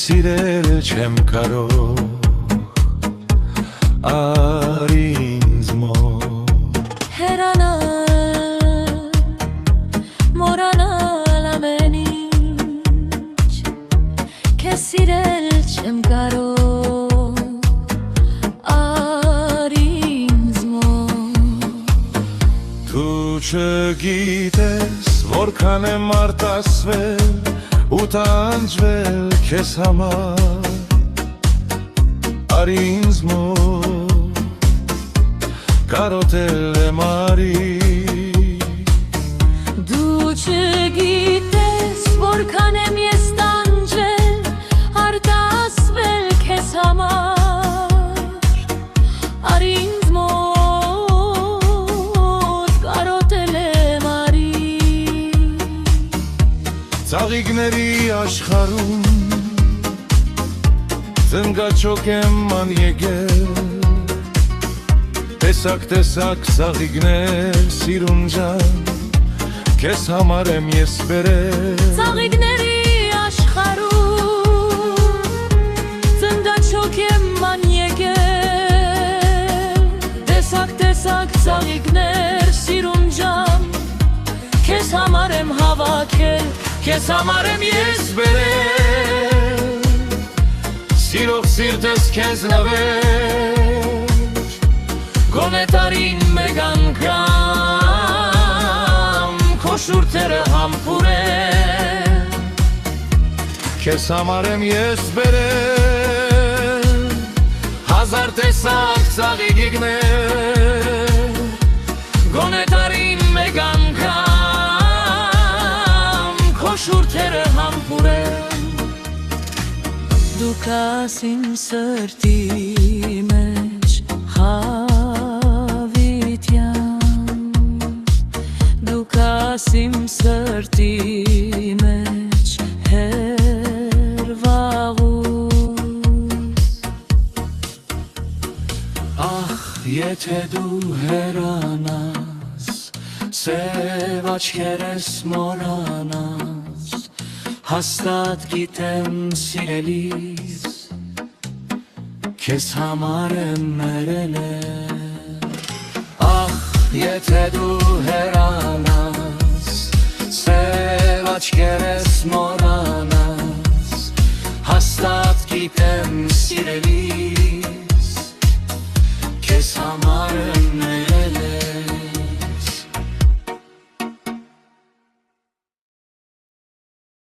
սիրել չեմ կարող արի ինձ մոտ հեռանալ մոռանալ ամեն ինչ քեզ սիրել չեմ կարող արի ինձ մոտ Դու չգիտես որքան եմ արտասվել ու տանջվել քեզ համար արի ինձ մոտ կարոտել եմ արի Դու չգիտես որքան եմ ես տանջել արտասվել քեզ համար արի ինձ մոտ կարոտել եմ արի Ծաղիկների աշխարհում Զնգաչոք եմ ման եկել Տեսակ ծաղիկներ սիրուն ջան Քեզ համար եմ ես բերել Ծաղիկների աշխարհում Զնգաչոք եմ ման եկել Տեսակ ծաղիկներ սիրուն ջան Քեզ համար եմ հավաքել Քեզ համար եմ ես բերել Սիրող սիրտս քեզ նվեր Գոնե տարին մեկ անգամ Քո շուրթերը համբուրել Քեզ համար եմ ես բերել Հազար տեսակ ծաղիկներ Գոնե տարին մեկ անգամ Քո շուրթերը համբուրել Դու կաս իմ սրտի մեջ հավիտյան Դու կաս իմ սրտի մեջ հերվաղուս Ախ, եթե դու հեռանաս Սև աչքերս մոռանաս Հաստատ գիտեմ սիրելիս Քեզ համար եմ մերել Ախ, եթե